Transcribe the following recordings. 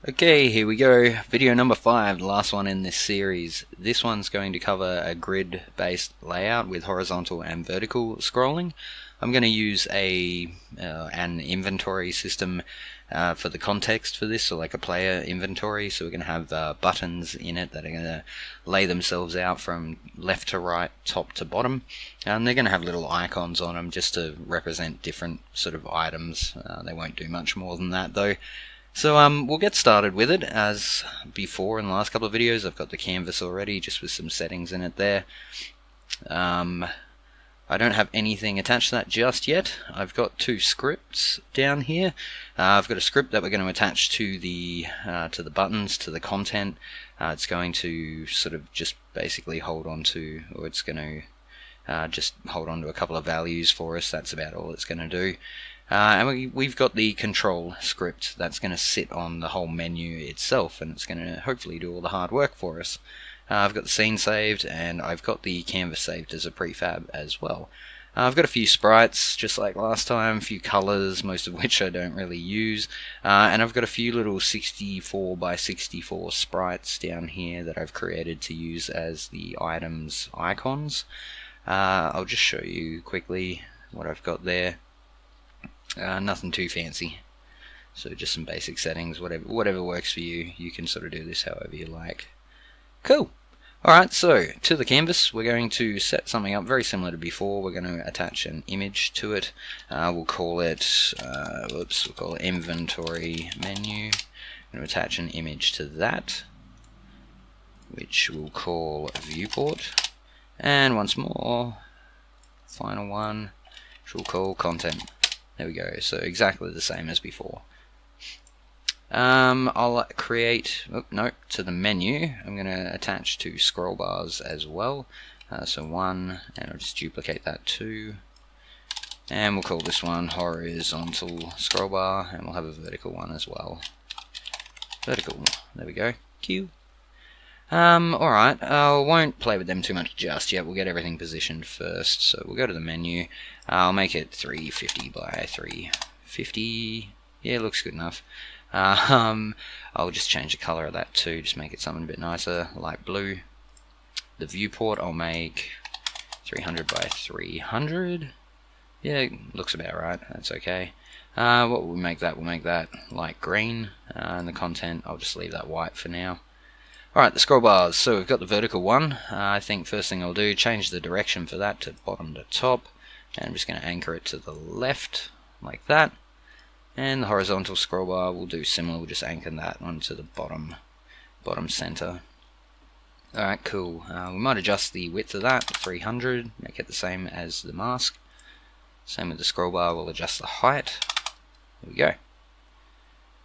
Okay, here we go. Video number 5, the last one in this series. This one's going to cover a grid-based layout with horizontal and vertical scrolling. I'm going to use an inventory system for the context for this, so like a player inventory. So we're going to have buttons in it that are going to lay themselves out from left to right, top to bottom. And they're going to have little icons on them just to represent different sort of items. They won't do much more than that though. So we'll get started with it. As before in the last couple of videos, I've got the canvas already, just with some settings in it there. I don't have anything attached to that just yet. I've got 2 scripts down here. I've got a script that we're going to attach to the buttons, to the content. It's going to sort of just basically hold on to, or it's going to just hold on to a couple of values for us. That's about all it's going to do. And we've got the control script that's going to sit on the whole menu itself, and it's going to hopefully do all the hard work for us. I've got the scene saved, and I've got the canvas saved as a prefab as well. I've got a few sprites, just like last time, a few colors, most of which I don't really use, and I've got a few little 64 by 64 sprites down here that I've created to use as the items icons. I'll just show you quickly what I've got there. Nothing too fancy, so just some basic settings. Whatever works for you. You can sort of do this however you like. Cool. Alright, so to the canvas we're going to set something up very similar to before. We're going to attach an image to it. We'll call it inventory menu. I'm going to attach an image to that, which we'll call viewport, and once more, final one, which we'll call content. There we go, so exactly the same as before. I'll create, to the menu, I'm going to attach 2 scroll bars as well. So 1, and I'll just duplicate that 2. And we'll call this one horizontal scroll bar, and we'll have a vertical one as well. Vertical, there we go, Q. Alright, I won't play with them too much just yet. We'll get everything positioned first. So we'll go to the menu. I'll make it 350 by 350. Yeah, looks good enough. I'll just change the color of that too, just make it something a bit nicer, light blue. The viewport I'll make 300 by 300. Yeah, looks about right, that's okay. What will we make that? We'll make that light green, and the content I'll just leave that white for now. Alright, the scroll bars. So we've got the vertical one. I think first thing I'll do, change the direction for that to bottom to top. And I'm just going to anchor it to the left, like that. And the horizontal scroll bar will do similar, we'll just anchor that onto the bottom center. Alright, cool. We might adjust the width of that to 300, make it the same as the mask. Same with the scroll bar, we'll adjust the height. There we go.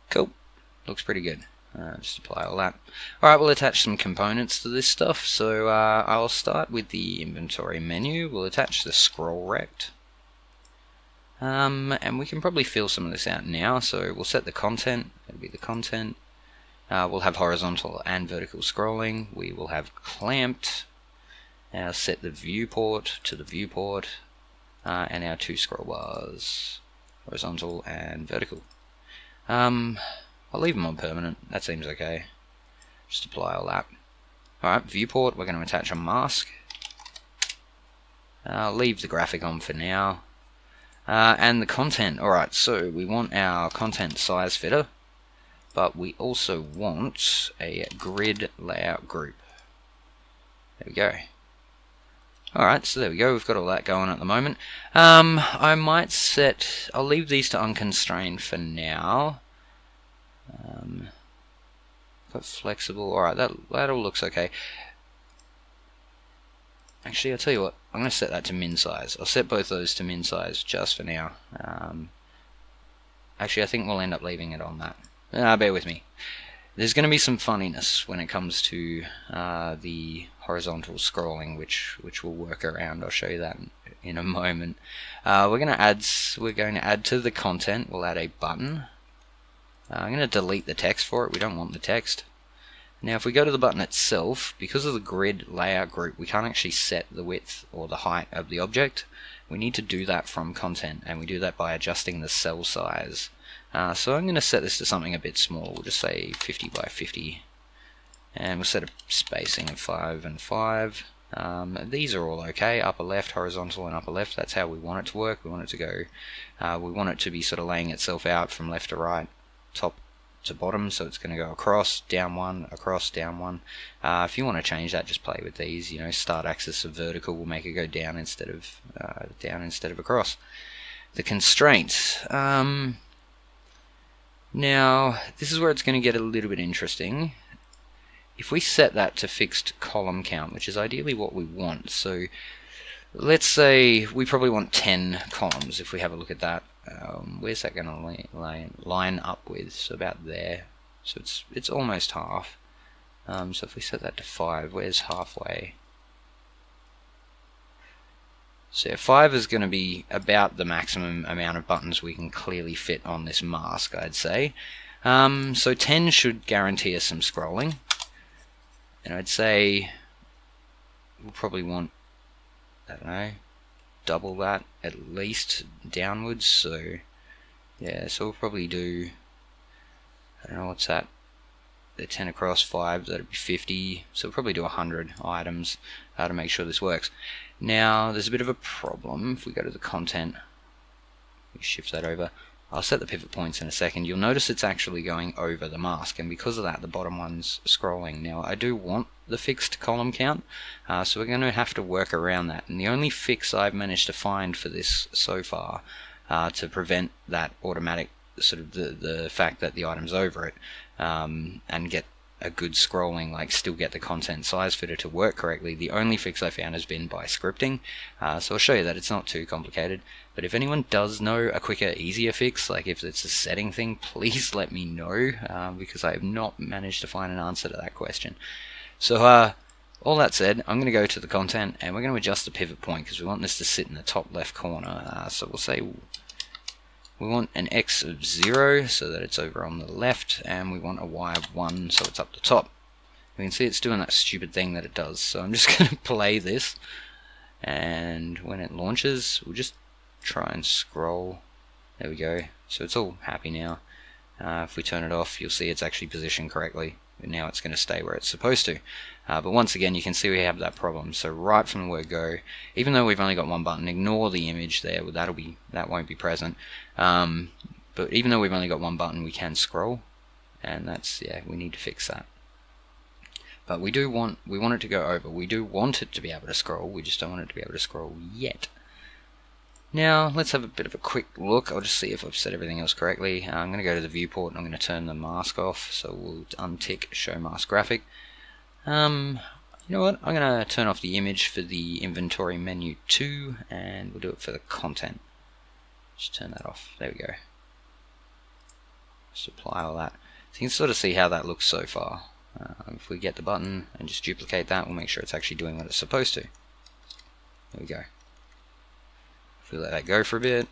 Cool. Looks pretty good. Just apply all that. Alright, we'll attach some components to this stuff. So I'll start with the inventory menu. We'll attach the scroll rect. And we can probably fill some of this out now. So we'll set the content. That'll be the content. We'll have horizontal and vertical scrolling. We will have clamped. Set the viewport to the viewport. And our 2 scroll bars. Horizontal and vertical. I'll leave them on permanent, that seems okay. Just apply all that. Alright, viewport, we're going to attach a mask. I'll leave the graphic on for now. And the content, alright, so we want our content size fitter, but we also want a grid layout group. There we go. Alright, so there we go, we've got all that going at the moment. I might I'll leave these to unconstrained for now. Got flexible. Alright, that all looks okay. Actually, I'll tell you what, I'm going to set that to min size. I'll set both those to min size just for now. Actually, I think we'll end up leaving it on that. Bear with me. There's going to be some funniness when it comes to the horizontal scrolling, which we'll work around. I'll show you that in a moment. We're going to add to the content. We'll add a button. I'm going to delete the text for it. We don't want the text. Now if we go to the button itself, because of the grid layout group, we can't actually set the width or the height of the object. We need to do that from content, and we do that by adjusting the cell size. So I'm going to set this to something a bit small. We'll just say 50 by 50. And we'll set a spacing of 5 and 5. These are all okay. Upper left, horizontal, and upper left. That's how we want it to work. We want it to go. We want it to be sort of laying itself out from left to right, top to bottom. So it's going to go across, down one, across, down one. If you want to change that, just play with these. You know, start axis of vertical will make it go down instead of across. The constraints. Now, this is where it's going to get a little bit interesting. If we set that to fixed column count, which is ideally what we want, so let's say we probably want 10 columns if we have a look at that. Where's that going to line up with? So about there. So it's almost half. So if we set that to 5, where's halfway? So yeah, 5 is going to be about the maximum amount of buttons we can clearly fit on this mask, I'd say. So 10 should guarantee us some scrolling. And I'd say we'll probably want, I don't know, double that at least downwards. So yeah, so we'll probably do, I don't know, what's that? They're 10 across 5, that'd be 50. So we'll probably do 100 items to make sure this works. Now, there's a bit of a problem. If we go to the content, we shift that over. I'll set the pivot points in a second. You'll notice it's actually going over the mask, and because of that, the bottom one's scrolling. Now, I do want the fixed column count, so we're going to have to work around that. And the only fix I've managed to find for this so far to prevent that automatic sort of the fact that the item's over it and get a good scrolling, like still get the content size fitter to work correctly, the only fix I found has been by scripting. So I'll show you that it's not too complicated, but if anyone does know a quicker, easier fix, like if it's a setting thing, please let me know, because I have not managed to find an answer to that question. So all that said, I'm going to go to the content and we're going to adjust the pivot point because we want this to sit in the top left corner. So we'll say we want an X of 0 so that it's over on the left, and we want a Y of 1 so it's up the top. We can see it's doing that stupid thing that it does, so I'm just going to play this, and when it launches, we'll just try and scroll. There we go, so it's all happy now. If we turn it off, you'll see it's actually positioned correctly, and now it's going to stay where it's supposed to. But once again, you can see we have that problem. So right from the word go, even though we've only got one button, ignore the image there. That won't be present. But even though we've only got one button, we can scroll, and that's, yeah, we need to fix that. But we want it to go over. We do want it to be able to scroll. We just don't want it to be able to scroll yet. Now let's have a bit of a quick look. I'll just see if I've set everything else correctly. I'm going to go to the viewport and I'm going to turn the mask off. So we'll untick show mask graphic. You know what? I'm going to turn off the image for the inventory menu too, and we'll do it for the content. Just turn that off. There we go. Just apply all that. So you can sort of see how that looks so far. If we get the button and just duplicate that, we'll make sure it's actually doing what it's supposed to. There we go. If we let that go for a bit,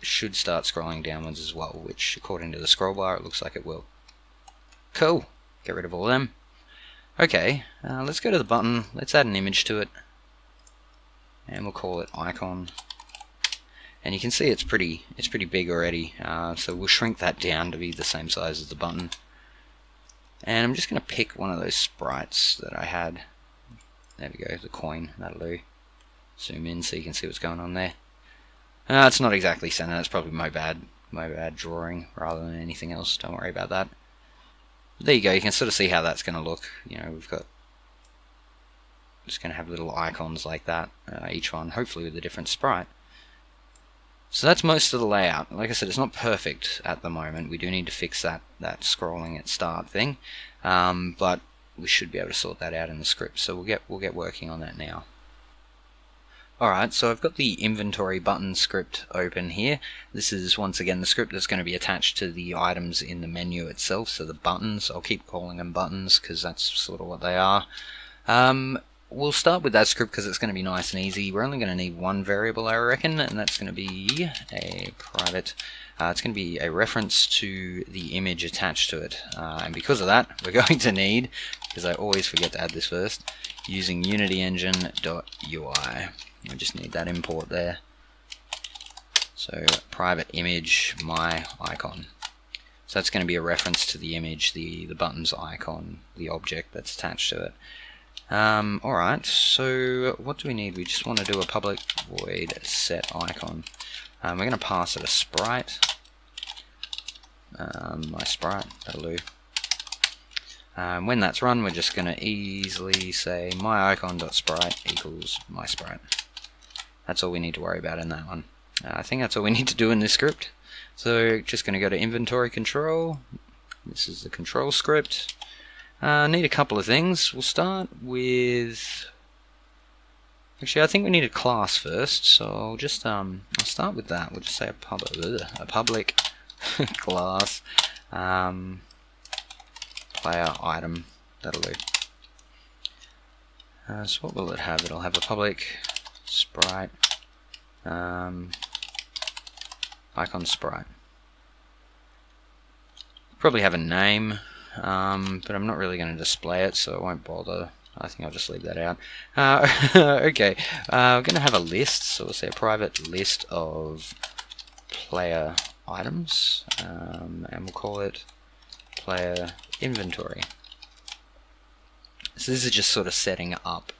it should start scrolling downwards as well, which according to the scroll bar, it looks like it will. Cool. Get rid of all of them. Okay, let's go to the button. Let's add an image to it, and we'll call it icon. And you can see it's pretty big already. So we'll shrink that down to be the same size as the button. And I'm just going to pick one of those sprites that I had. There we go, the coin. That'll do. Zoom in so you can see what's going on there. It's not exactly center. That's probably my bad drawing rather than anything else. Don't worry about that. There you go, you can sort of see how that's going to look. You know, we've got just going to have little icons like that, each one hopefully with a different sprite. So that's most of the layout. Like I said, it's not perfect at the moment. We do need to fix that scrolling at start thing, but we should be able to sort that out in the script. So we'll get working on that now. Alright, so I've got the inventory button script open here. This is once again the script that's going to be attached to the items in the menu itself, so the buttons. I'll keep calling them buttons because that's sort of what they are. We'll start with that script because it's going to be nice and easy. We're only going to need one variable, I reckon, and that's going to be a private. It's going to be a reference to the image attached to it, and because of that, we're going to need, because I always forget to add this first, using unityengine.ui. I just need that import there. So private image my icon. So that's going to be a reference to the image, the button's icon, the object that's attached to it. Alright, so what do we need? We just want to do a public void set icon. We're going to pass it a sprite. My sprite, that'll do. When that's run, we're just going to easily say myIcon.sprite equals mySprite. That's all we need to worry about in that one. I think that's all we need to do in this script. So just going to go to inventory control. This is the control script. Need a couple of things. We'll start with... Actually, I think we need a class first, so I'll just I'll start with that. We'll just say a public class player item. That'll do. So what will it have? It'll have a public sprite icon sprite. Probably have a name, but I'm not really going to display it, so I won't bother. I think I'll just leave that out. Okay, we're going to have a list, so we'll say a private list of player items, and we'll call it player inventory. So this is just sort of setting up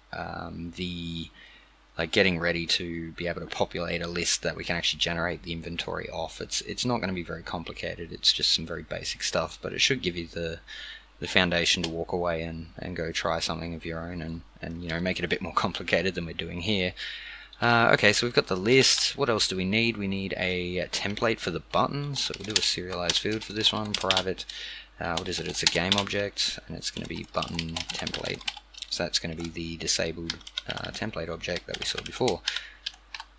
getting ready to be able to populate a list that we can actually generate the inventory off. It's not going to be very complicated. It's just some very basic stuff, but it should give you the foundation to walk away and go try something of your own and you know, make it a bit more complicated than we're doing here. Okay, so we've got the list. What else do we need? We need a template for the button, so we'll do a serialized field for this one, private. What is it? It's a game object, and it's going to be button template. So that's going to be the disabled template object that we saw before.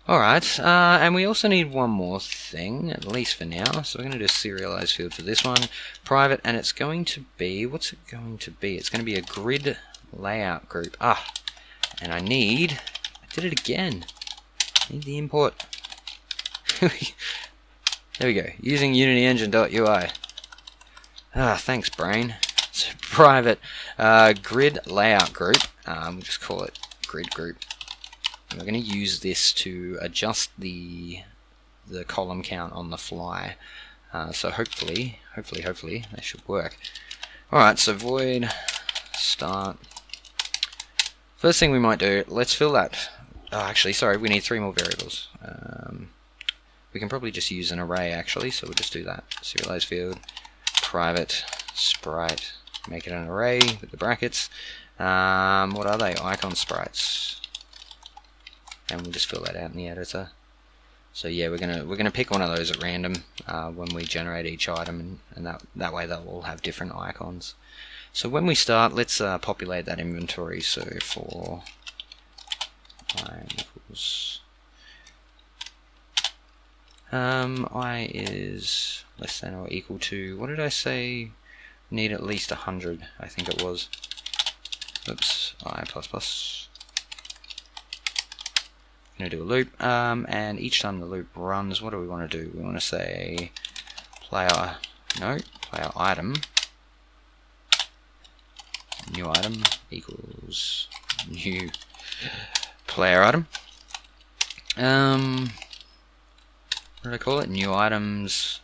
Alright, and we also need one more thing, at least for now. So we're going to do a serialized field for this one, private, and it's going to be, what's it going to be? It's going to be a grid layout group. And I did it again. I need the import. There we go, using UnityEngine.ui. Thanks, brain. So private grid layout group, we'll just call it grid group. And we're going to use this to adjust the column count on the fly. So hopefully that should work. Alright, so void start. First thing we might do, let's fill that. Actually, sorry, we need 3 more variables. We can probably just use an array actually, so we'll just do that. Serialized field, private sprite, make it an array with the brackets. What are they? Icon sprites. And we'll just fill that out in the editor. So yeah, we're gonna pick one of those at random when we generate each item, and that way they'll all have different icons. So when we start, let's populate that inventory. So for I equals I is less than or equal to, what did I say? Need at least 100, I think it was. Oops, I plus plus. Going to do a loop, and each time the loop runs, what do we want to do? We want to say player item, new item equals new player item. What did I call it? New items.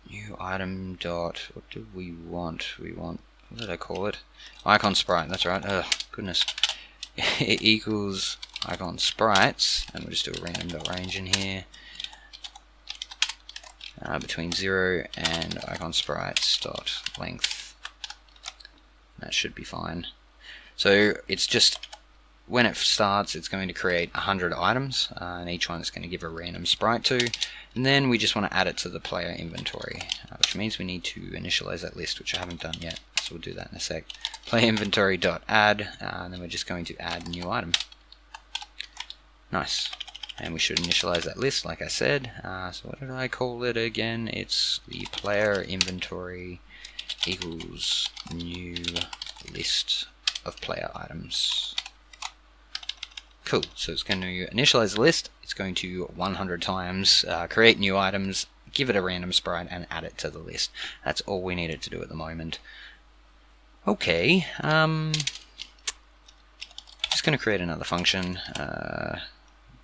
New item dot, what do we want? What did I call it? Icon sprite, that's right. Ugh, goodness. It equals icon sprites, and we'll just do a random.range in here. Between 0 and icon sprites dot length. That should be fine. So it's just, when it starts, it's going to create 100 items, and each one is going to give a random sprite to, and then we just want to add it to the player inventory, which means we need to initialize that list, which I haven't done yet, so we'll do that in a sec. Player inventory.add, and then we're just going to add new item. Nice. And we should initialize that list, like I said. So what did I call it again? It's the player inventory equals new list of player items. Cool, so it's going to initialize the list, it's going to 100 times create new items, give it a random sprite, and add it to the list. That's all we needed to do at the moment. Okay, just going to create another function,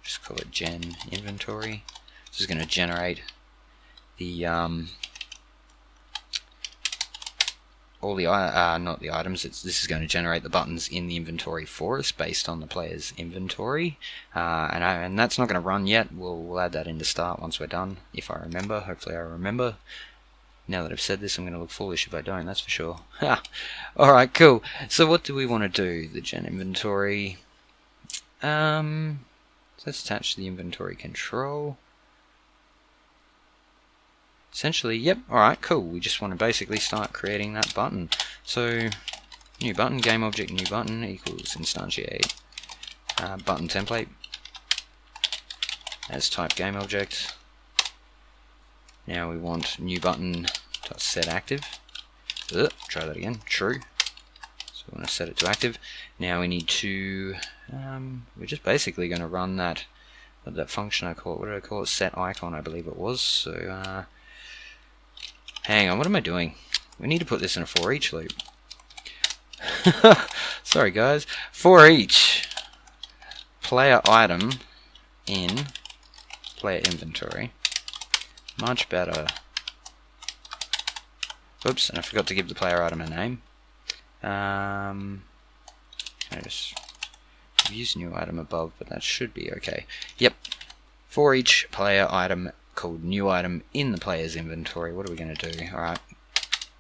just call it gen inventory. This is going to generate the all the not the items. This is going to generate the buttons in the inventory for us based on the player's inventory, and that's not going to run yet. We'll add that into start once we're done, if I remember. Hopefully I remember. Now that I've said this, I'm going to look foolish if I don't, that's for sure. Alright, cool. So what do we want to do? The gen inventory. So let's attach the inventory control. Essentially, yep, alright, cool. We just want to basically start creating that button. So, new button, game object, new button equals instantiate button template as type game object. Now we want new button set active. Try that again. True. So we want to set it to active. Now we need to. We're just basically going to run that function I call it. What did I call it? Set icon, I believe it was. So hang on. What am I doing? We need to put this in a for each loop. Sorry guys. For each player item in player inventory. Much better. Oops, and I forgot to give the player item a name. I just use new item above, but that should be okay. Yep. For each player item called new item in the player's inventory, what are we going to do? Alright,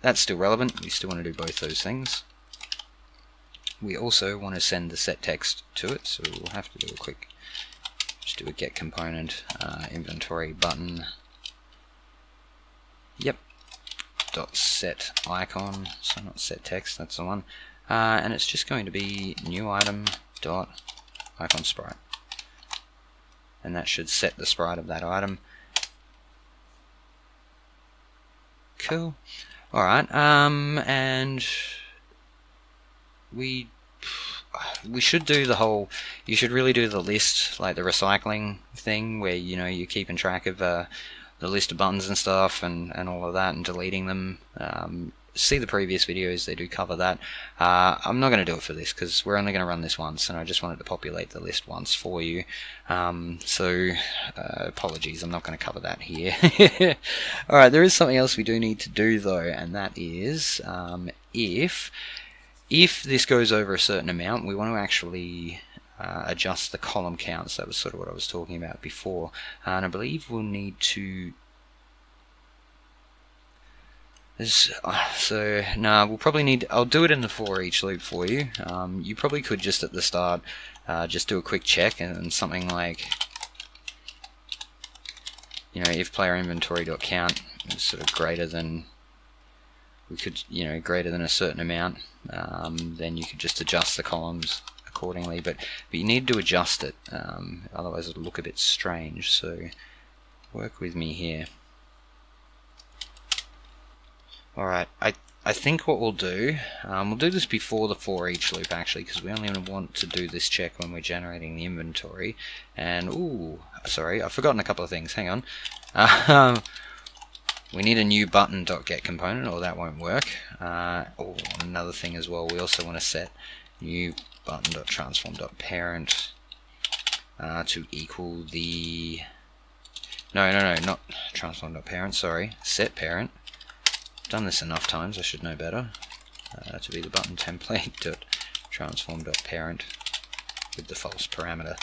that's still relevant. We still want to do both those things. We also want to send the set text to it, so we'll have to do a quick, just do a get component inventory button. Yep. Dot set icon, so not set text, that's the one. And it's just going to be new item dot icon sprite, and that should set the sprite of that item. Cool. All right. And we should do the whole. You should really do the list, like the recycling thing, where you're keeping track of the list of buttons and stuff and all of that and deleting them. See the previous videos, they do cover that. I'm not going to do it for this because we're only going to run this once, and I just wanted to populate the list once for you. So apologies, I'm not going to cover that here. Alright, there is something else we do need to do though, and that is if this goes over a certain amount, we want to actually adjust the column counts. That was sort of what I was talking about before, and I believe we'll need to we'll probably need, I'll do it in the for each loop for you. You probably could just at the start just do a quick check and something like if player inventory.count is sort of greater than, greater than a certain amount, then you could just adjust the columns accordingly, but you need to adjust it, otherwise it'll look a bit strange. So work with me here. Alright, I think what we'll do this before the for each loop actually, because we only want to do this check when we're generating the inventory. And sorry, I've forgotten a couple of things. Hang on. We need a new button.get component, or that won't work. Another thing as well, we also want to set new button.transform.parent to equal the not transform.parent, sorry, set parent. Done this enough times, I should know better. To be the button template.transform.parent with the false parameter.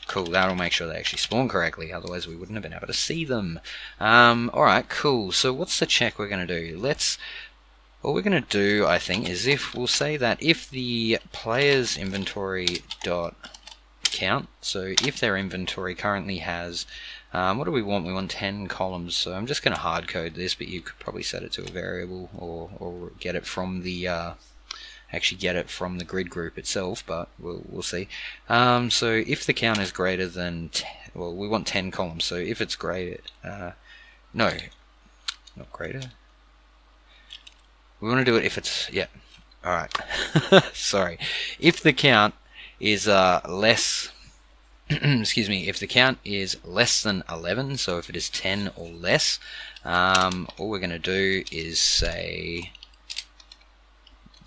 Cool, that'll make sure they actually spawn correctly, otherwise we wouldn't have been able to see them. Alright, cool. So what's the check we're going to do? What we're going to do, I think, is we'll say that if the player's inventory.count, so if their inventory currently has, what do we want? We want 10 columns, so I'm just going to hard code this, but you could probably set it to a variable or get it from the actually get it from the grid group itself, but we'll see. So if the count is greater than 10, well, we want 10 columns, so if it's greater, no, not greater. We want to do it if it's, yeah, alright, sorry. If the count is less, excuse me, if the count is less than 11, so if it is 10 or less, all we're going to do is say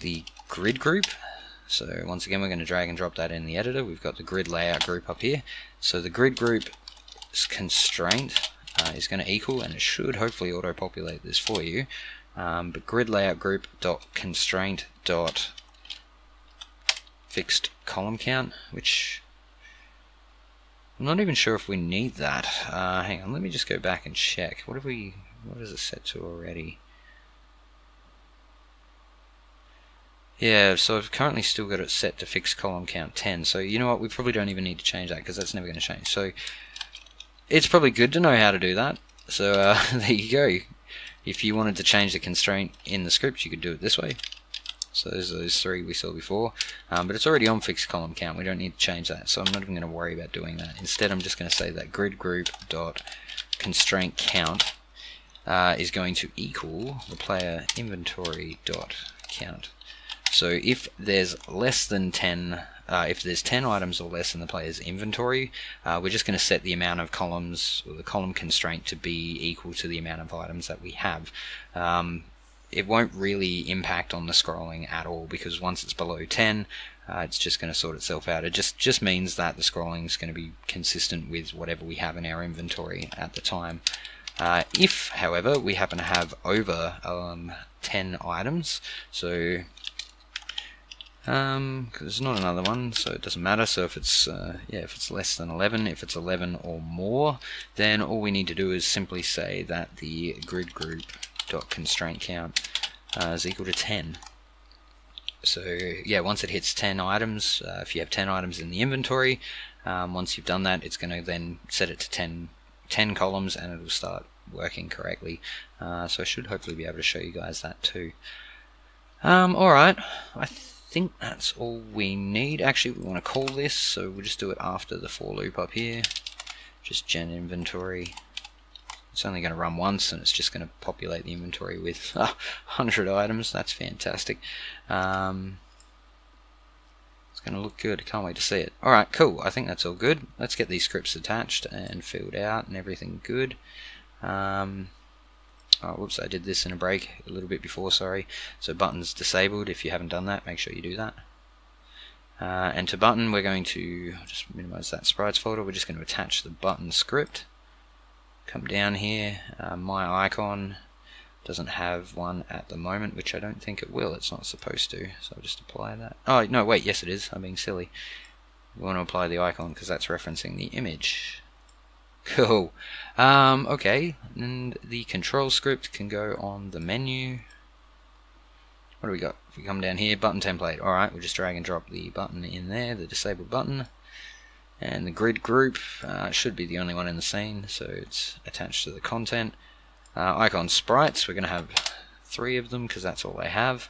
the grid group. So once again, we're going to drag and drop that in the editor. We've got the grid layout group up here. So the grid group constraint is going to equal, and it should hopefully auto-populate this for you. But grid layout group dot constraint dot fixed column count, which I'm not even sure if we need that. Hang on, let me just go back and check. What is it set to already? Yeah, so I've currently still got it set to fixed column count 10. So you know what, we probably don't even need to change that because that's never going to change. So it's probably good to know how to do that. So there you go. If you wanted to change the constraint in the script, you could do it this way. So those are those three we saw before, but it's already on fixed column count. We don't need to change that, so I'm not even going to worry about doing that. Instead, I'm just going to say that grid group dot constraint count is going to equal the player inventory dot count. So if there's less than 10, if there's 10 items or less in the player's inventory, we're just going to set the amount of columns, or the column constraint, to be equal to the amount of items that we have. It won't really impact on the scrolling at all, because once it's below 10, it's just going to sort itself out. It just means that the scrolling is going to be consistent with whatever we have in our inventory at the time. If, however, we happen to have over 10 items, so because there's not another one, so it doesn't matter. So if it's if it's less than 11, if it's 11 or more, then all we need to do is simply say that the grid group dot constraint count is equal to 10. So yeah, once it hits 10 items, if you have 10 items in the inventory, once you've done that, it's going to then set it to 10 columns, and it'll start working correctly. So I should hopefully be able to show you guys that too. Alright, I think that's all we need. Actually, we want to call this, so we'll just do it after the for loop up here. Just gen inventory. It's only going to run once, and it's just going to populate the inventory with 100 items. That's fantastic. It's going to look good. Can't wait to see it. Alright, cool. I think that's all good. Let's get these scripts attached and filled out and everything good. Oh, whoops, I did this in a break a little bit before, sorry. So buttons disabled. If you haven't done that, make sure you do that. And to button, we're going to just minimize that sprites folder. We're just going to attach the button script. Come down here, my icon doesn't have one at the moment, which I don't think it will. It's not supposed to, so I'll just apply that. Oh no, wait, yes it is. I'm being silly. We want to apply the icon because that's referencing the image. Cool. Okay, and the control script can go on the menu. What do we got? If we come down here, button template. Alright, we'll just drag and drop the button in there, the disabled button. And the grid group should be the only one in the scene, so it's attached to the content. Icon sprites, we're going to have 3 of them because that's all they have.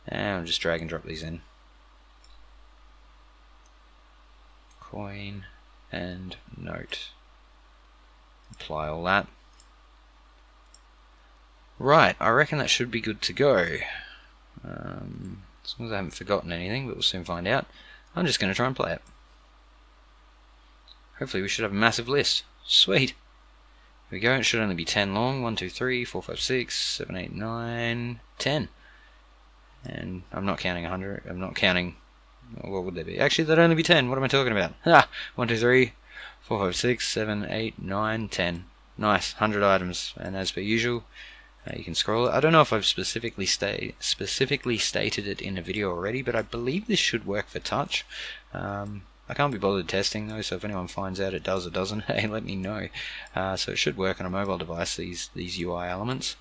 And I'll just drag and drop these in. Coin and note. Apply all that. Right, I reckon that should be good to go. As long as I haven't forgotten anything, but we'll soon find out. I'm just going to try and play it. Hopefully we should have a massive list. Sweet. Here we go. It should only be 10 long. 1, 2, 3, 4, 5, 6, 7, 8, 9, 10. And I'm not counting 100. I'm not counting... What would there be? Actually, that'd only be 10. What am I talking about? 1, 2, 3, 4, 5, 6, 7, 8, 9, 10. Nice. 100 items. And as per usual, you can scroll it. I don't know if I've specifically stated it in a video already, but I believe this should work for touch. I can't be bothered testing though, so if anyone finds out it does or doesn't, hey, let me know. So it should work on a mobile device, these UI elements.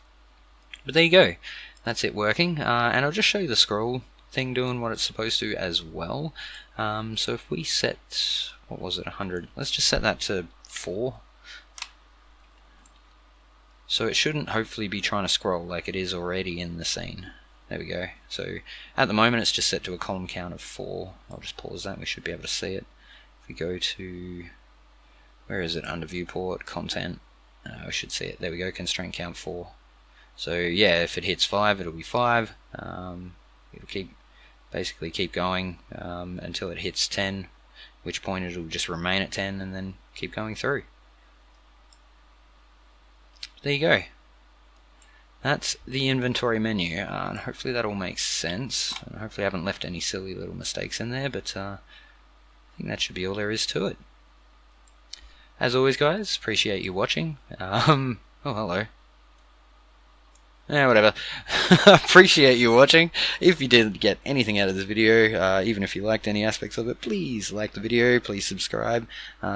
But there you go. That's it working. And I'll just show you the scroll thing doing what it's supposed to as well. So if we set, what was it, 100? Let's just set that to 4. So it shouldn't hopefully be trying to scroll like it is already in the scene. There we go. So at the moment it's just set to a column count of 4. I'll just pause that and we should be able to see it. If we go to, where is it, under viewport, content, we should see it. There we go, constraint count 4. So yeah, if it hits 5, it'll be 5. It'll basically keep going until it hits 10, at which point it'll just remain at 10 and then keep going through. There you go. That's the inventory menu, and hopefully that all makes sense. And hopefully I haven't left any silly little mistakes in there, but I think that should be all there is to it. as always, guys, appreciate you watching. Oh, hello. Yeah, whatever. Appreciate you watching. If you did get anything out of this video, even if you liked any aspects of it, please like the video, please subscribe,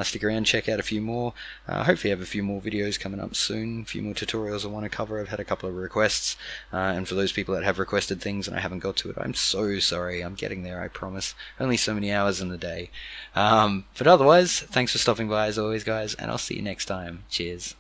stick around, check out a few more. Hopefully have a few more videos coming up soon, a few more tutorials I want to cover. I've had a couple of requests, and for those people that have requested things and I haven't got to it, I'm so sorry. I'm getting there, I promise. Only so many hours in the day. But otherwise, thanks for stopping by as always, guys, and I'll see you next time. Cheers.